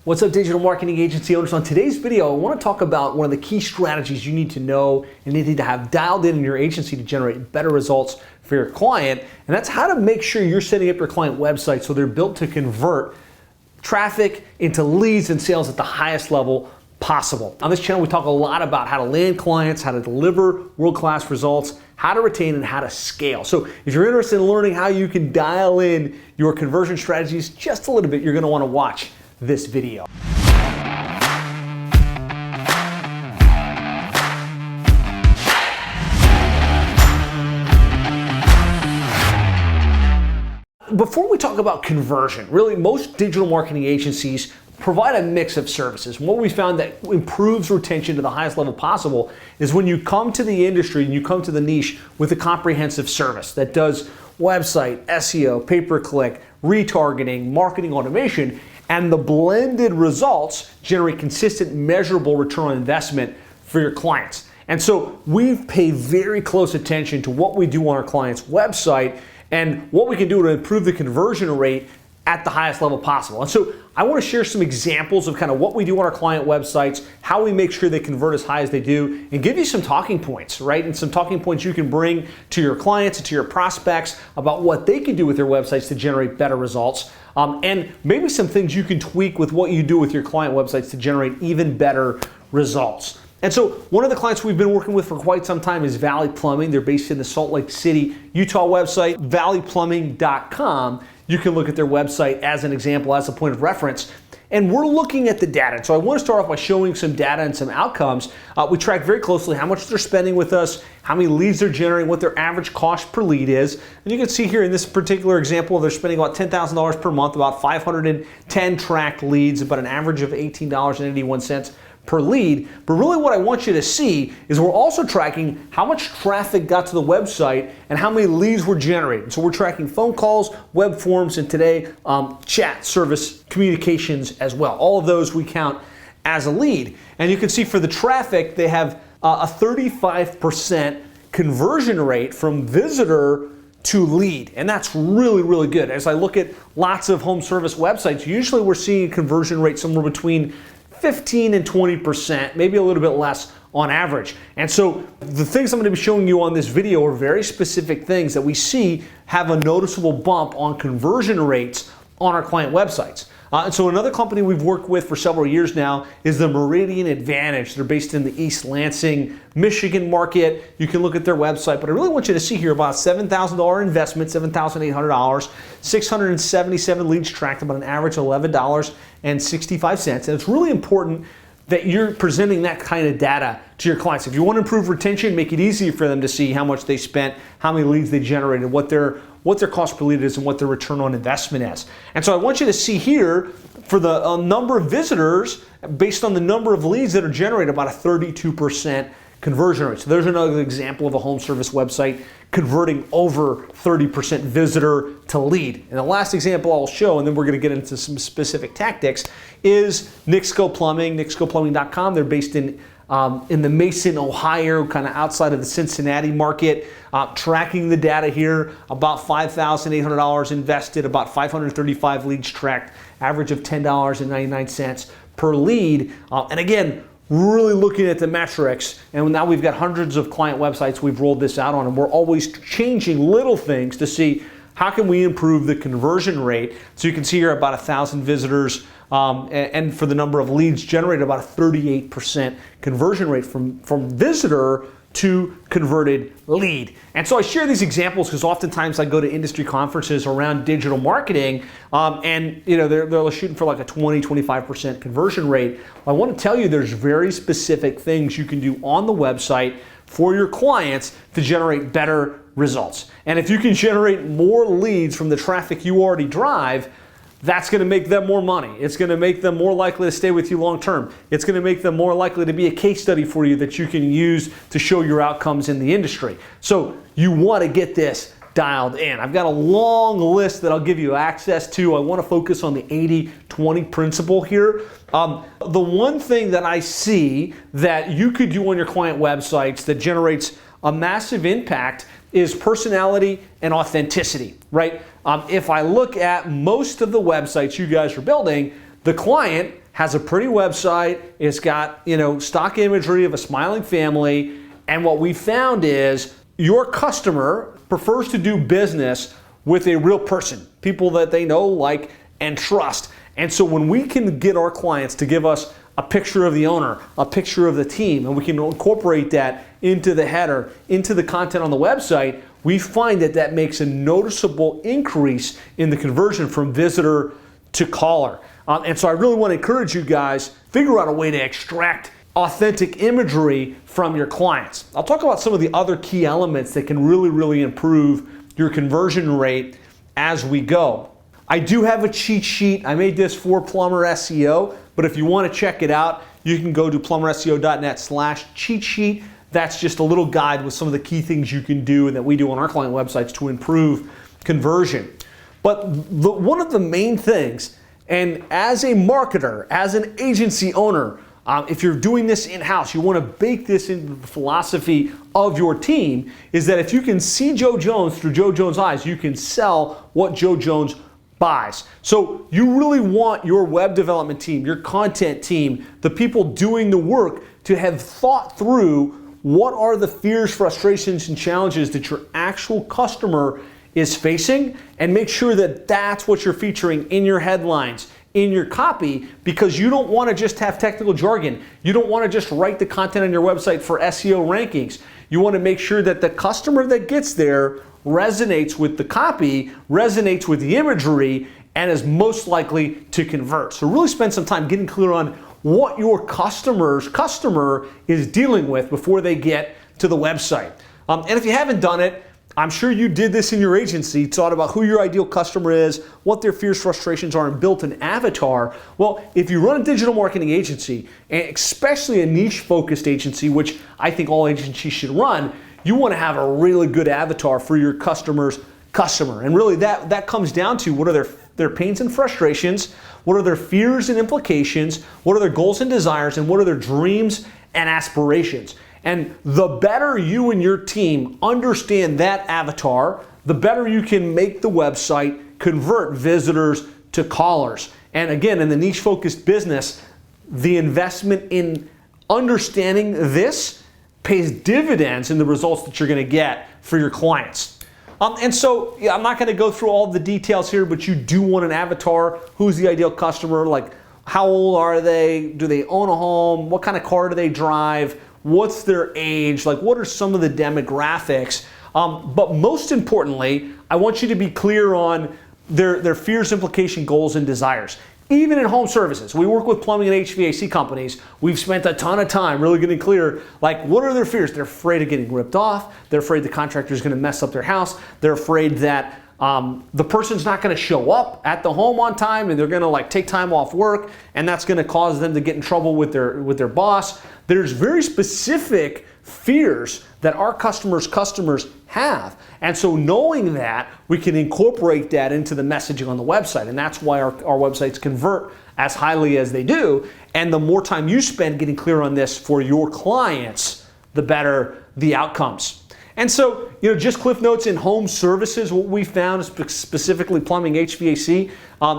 What's up, digital marketing agency owners? On today's video, I want to talk about one of the key strategies you need to know and need to have dialed in your agency to generate better results for your client. And that's how to make sure you're setting up your client website so they're built to convert traffic into leads and sales at the highest level possible. On this channel, we talk a lot about how to land clients, how to deliver world-class results, how to retain, and how to scale. So if you're interested in learning how you can dial in your conversion strategies just a little bit, you're going to want to watch this video. Before we talk about conversion, really most digital marketing agencies provide a mix of services. And what we found that improves retention to the highest level possible is when you come to the industry and you come to the niche with a comprehensive service that does website, SEO, pay-per-click, retargeting, marketing automation, and the blended results generate consistent, measurable return on investment for your clients. And so we pay very close attention to what we do on our client's website and what we can do to improve the conversion rate at the highest level possible. And so I want to share some examples of kind of what we do on our client websites, how we make sure they convert as high as they do, and give you some talking points, right? And some talking points you can bring to your clients and to your prospects about what they can do with their websites to generate better results. And maybe some things you can tweak with what you do with your client websites to generate even better results. And so one of the clients we've been working with for quite some time is Valley Plumbing. They're based in the Salt Lake City, Utah website, valleyplumbing.com. You can look at their website as an example, as a point of reference. And we're looking at the data. So I want to start off by showing some data and some outcomes. We track very closely how much they're spending with us, how many leads they're generating, what their average cost per lead is. And you can see here in this particular example, they're spending about $10,000 per month, about 510 tracked leads, about an average of $18.81 per lead. But really what I want you to see is we're also tracking how much traffic got to the website and how many leads were generated. So we're tracking phone calls, web forms, and today chat service communications as well. All of those we count as a lead. And you can see for the traffic, they have a 35% conversion rate from visitor to lead. And that's really, really good. As I look at lots of home service websites, usually we're seeing a conversion rate somewhere between 15 and 20%, maybe a little bit less on average. And so the things I'm going to be showing you on this video are very specific things that we see have a noticeable bump on conversion rates on our client websites. And so another company we've worked with for several years now is the Meridian Advantage. They're based in the East Lansing, Michigan market. You can look at their website, but I really want you to see here about $7,000 investment, $7,800, 677 leads tracked, about an average of $11.65. And it's really important that you're presenting that kind of data to your clients. If you want to improve retention, make it easy for them to see how much they spent, how many leads they generated, what their cost per lead is, and what their return on investment is. And so I want you to see here for the number of visitors, based on the number of leads that are generated, about a 32% conversion rate. So there's another example of a home service website converting over 30% visitor to lead. And the last example I'll show, and then we're going to get into some specific tactics, is Nixco Plumbing, nixcoplumbing.com. They're based in the Mason, Ohio, kind of outside of the Cincinnati market. Tracking the data here, about $5,800 invested, about 535 leads tracked, average of $10.99 per lead. And again, really looking at the metrics, and now we've got hundreds of client websites we've rolled this out on, and we're always changing little things to see how can we improve the conversion rate. So you can see here about 1,000 visitors, and for the number of leads generated, about a 38% conversion rate from visitor to converted lead. And so I share these examples because oftentimes I go to industry conferences around digital marketing, and they're shooting for like a 20-25% conversion rate. Well, I want to tell you there's very specific things you can do on the website for your clients to generate better results. And if you can generate more leads from the traffic you already drive, that's going to make them more money. It's going to make them more likely to stay with you long term. It's going to make them more likely to be a case study for you that you can use to show your outcomes in the industry. So you want to get this dialed in. I've got a long list that I'll give you access to. I want to focus on the 80-20 principle here. The one thing that I see that you could do on your client websites that generates a massive impact is personality and authenticity, right? If I look at most of the websites you guys are building, the client has a pretty website. It's got, stock imagery of a smiling family. And what we found is your customer prefers to do business with a real person, people that they know, like, and trust. And so when we can get our clients to give us a picture of the owner, a picture of the team, and we can incorporate that into the header, into the content on the website, we find that that makes a noticeable increase in the conversion from visitor to caller. And so I really want to encourage you guys, figure out a way to extract authentic imagery from your clients. I'll talk about some of the other key elements that can really, really improve your conversion rate as we go. I do have a cheat sheet. I made this for Plumber SEO, but if you want to check it out, you can go to plumberseo.net/cheat sheet. That's just a little guide with some of the key things you can do and that we do on our client websites to improve conversion. But one of the main things, and as a marketer, as an agency owner, if you're doing this in-house, you want to bake this into the philosophy of your team, is that if you can see Joe Jones through Joe Jones' eyes, you can sell what Joe Jones buys. So you really want your web development team, your content team, the people doing the work to have thought through what are the fears, frustrations, and challenges that your actual customer is facing, and make sure that that's what you're featuring in your headlines, in your copy, because you don't want to just have technical jargon. You don't want to just write the content on your website for SEO rankings. You want to make sure that the customer that gets there resonates with the copy, resonates with the imagery, and is most likely to convert. So really spend some time getting clear on what your customer is dealing with before they get to the website. And if you haven't done it, I'm sure you did this in your agency, thought about who your ideal customer is, what their fears, frustrations are, and built an avatar. Well, if you run a digital marketing agency, and especially a niche-focused agency, which I think all agencies should run, you want to have a really good avatar for your customer's customer. And really that comes down to what are their pains and frustrations, what are their fears and implications, what are their goals and desires, and what are their dreams and aspirations. And the better you and your team understand that avatar, the better you can make the website convert visitors to callers. And again, in the niche-focused business, the investment in understanding this pays dividends in the results that you're going to get for your clients. And so I'm not going to go through all the details here, but you do want an avatar. Who's the ideal customer? Like, how old are they? Do they own a home? What kind of car do they drive? What's their age? Like, what are some of the demographics? But most importantly, I want you to be clear on their fears, implication, goals, and desires. Even in home services, we work with plumbing and HVAC companies. We've spent a ton of time really getting clear, like, what are their fears? They're afraid of getting ripped off. They're afraid the contractor is going to mess up their house. They're afraid that the person's not going to show up at the home on time, and they're going to take time off work, and that's going to cause them to get in trouble with their boss. There's very specific fears that our customers have. And so knowing that, we can incorporate that into the messaging on the website. And that's why our websites convert as highly as they do. And the more time you spend getting clear on this for your clients, the better the outcomes. And so, just cliff notes in home services, what we found, specifically plumbing, HVAC,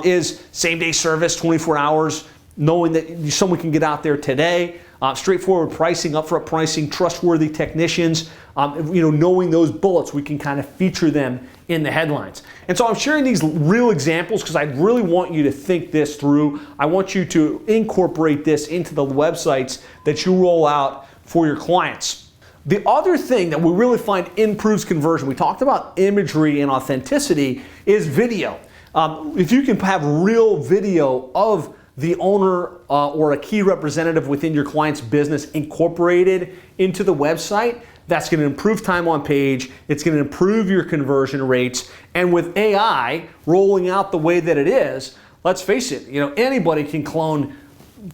is same-day service, 24 hours, knowing that someone can get out there today. Straightforward pricing, upfront pricing, trustworthy technicians, knowing those bullets, we can kind of feature them in the headlines. And so I'm sharing these real examples because I really want you to think this through. I want you to incorporate this into the websites that you roll out for your clients. The other thing that we really find improves conversion, we talked about imagery and authenticity, is video. If you can have real video of the owner or a key representative within your client's business incorporated into the website, that's going to improve time on page, it's going to improve your conversion rates, and with AI rolling out the way that it is, let's face it, anybody can clone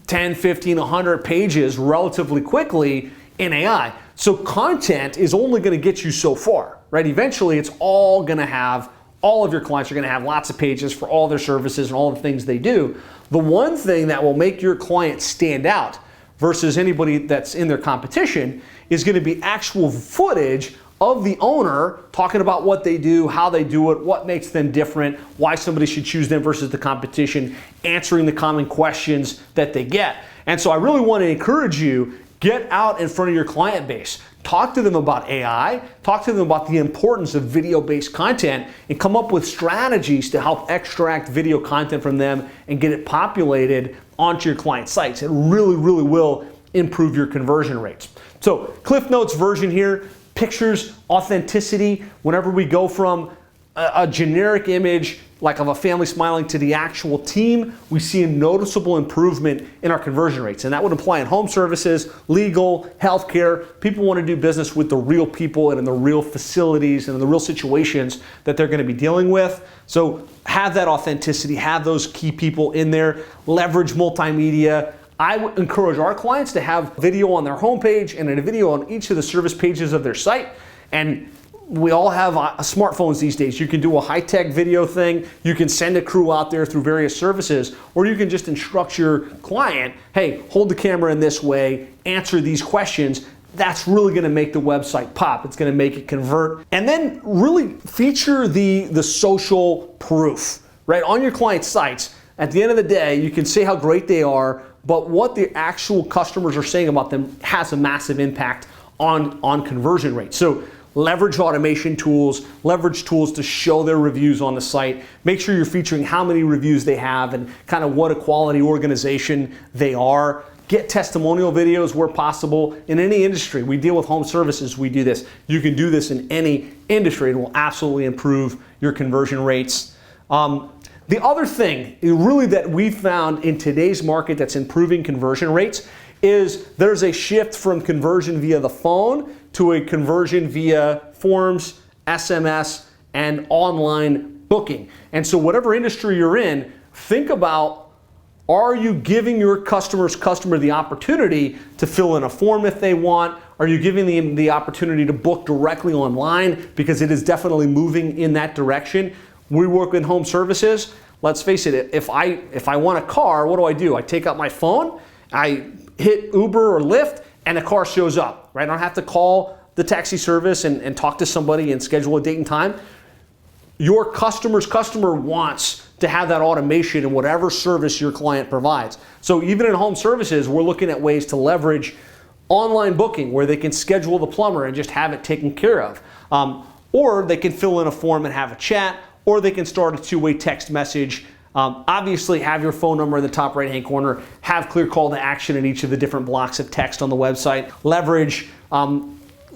10, 15, 100 pages relatively quickly in AI. So content is only going to get you so far, right? Eventually it's all going to have, all of your clients are going to have lots of pages for all their services and all the things they do. The one thing that will make your client stand out versus anybody that's in their competition is going to be actual footage of the owner talking about what they do, how they do it, what makes them different, why somebody should choose them versus the competition, answering the common questions that they get. And so I really want to encourage you, get out in front of your client base. Talk to them about AI, talk to them about the importance of video-based content, and come up with strategies to help extract video content from them and get it populated onto your client sites. It really, really will improve your conversion rates. So Cliff Notes version here, pictures, authenticity. Whenever we go from a generic image like of a family smiling to the actual team, we see a noticeable improvement in our conversion rates. And that would apply in home services, legal, healthcare. People want to do business with the real people and in the real facilities and in the real situations that they're going to be dealing with. So have that authenticity, have those key people in there, leverage multimedia. I would encourage our clients to have video on their homepage and a video on each of the service pages of their site. And we all have smartphones these days. You can do a high-tech video thing. You can send a crew out there through various services, or you can just instruct your client, hey, hold the camera in this way, answer these questions. That's really going to make the website pop. It's going to make it convert. And then really feature the social proof, right? On your client sites, at the end of the day, you can say how great they are, but what the actual customers are saying about them has a massive impact on conversion rates. So leverage automation tools, leverage tools to show their reviews on the site. Make sure you're featuring how many reviews they have and kind of what a quality organization they are. Get testimonial videos where possible. In any industry, we deal with home services, we do this. You can do this in any industry. It will absolutely improve your conversion rates. The other thing really that we found in today's market that's improving conversion rates is there's a shift from conversion via the phone to a conversion via forms, SMS, and online booking. And so whatever industry you're in, think about, are you giving your customer the opportunity to fill in a form if they want? Are you giving them the opportunity to book directly online? Because it is definitely moving in that direction. We work in home services. Let's face it, if I want a car, what do? I take out my phone, I hit Uber or Lyft, and the car shows up, right? I don't have to call the taxi service and talk to somebody and schedule a date and time. Your customer's customer wants to have that automation in whatever service your client provides. So even in home services, we're looking at ways to leverage online booking where they can schedule the plumber and just have it taken care of. Or they can fill in a form and have a chat, or they can start a two-way text message. Obviously, have your phone number in the top right-hand corner. Have clear call to action in each of the different blocks of text on the website. Leverage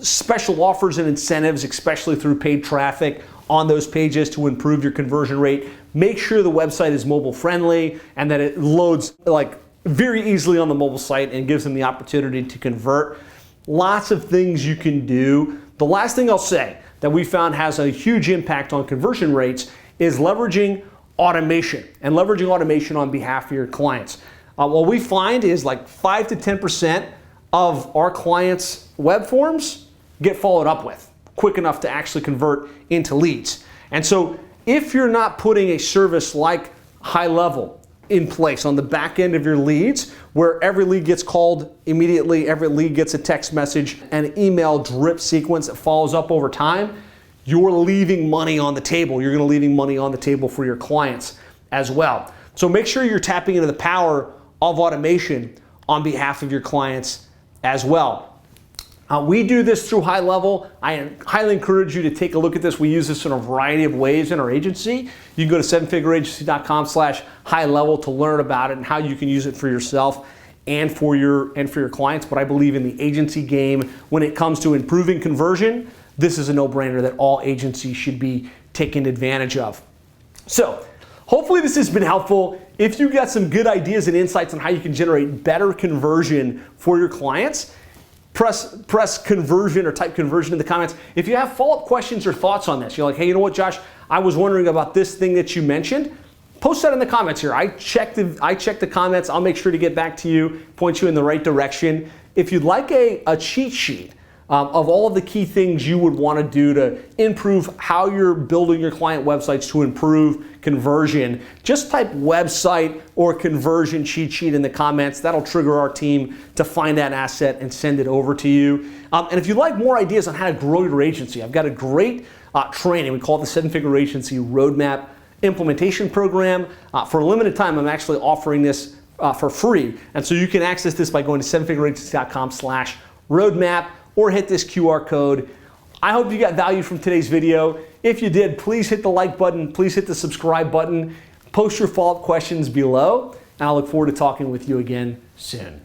special offers and incentives, especially through paid traffic on those pages to improve your conversion rate. Make sure the website is mobile friendly and that it loads like very easily on the mobile site and gives them the opportunity to convert. Lots of things you can do. The last thing I'll say that we found has a huge impact on conversion rates is leveraging automation and leveraging automation on behalf of your clients. What we find is like 5 to 10% of our clients' web forms get followed up with quick enough to actually convert into leads. And so if you're not putting a service like High Level in place on the back end of your leads, where every lead gets called immediately, every lead gets a text message, an email drip sequence that follows up over time, you're leaving money on the table. You're going to leaving money on the table for your clients as well. So make sure you're tapping into the power of automation on behalf of your clients as well. We do this through High Level. I highly encourage you to take a look at this. We use this in a variety of ways in our agency. You can go to sevenfigureagency.com/high level to learn about it and how you can use it for yourself and for your clients. But I believe in the agency game when it comes to improving conversion. This is a no-brainer that all agencies should be taking advantage of. So hopefully this has been helpful. If you got some good ideas and insights on how you can generate better conversion for your clients, press conversion or type conversion in the comments. If you have follow-up questions or thoughts on this, you're like, hey, you know what, Josh, I was wondering about this thing that you mentioned. Post that in the comments here. I check the comments. I'll make sure to get back to you, point you in the right direction. If you'd like a cheat sheet of all of the key things you would want to do to improve how you're building your client websites to improve conversion. Just type website or conversion cheat sheet in the comments. That'll trigger our team to find that asset and send it over to you. And if you'd like more ideas on how to grow your agency, I've got a great training. We call it the 7-Figure Agency Roadmap Implementation Program. For a limited time, I'm actually offering this for free. And so you can access this by going to 7figureagency.com/roadmap or hit this QR code. I hope you got value from today's video. If you did, please hit the like button, please hit the subscribe button, post your follow-up questions below, and I look forward to talking with you again soon.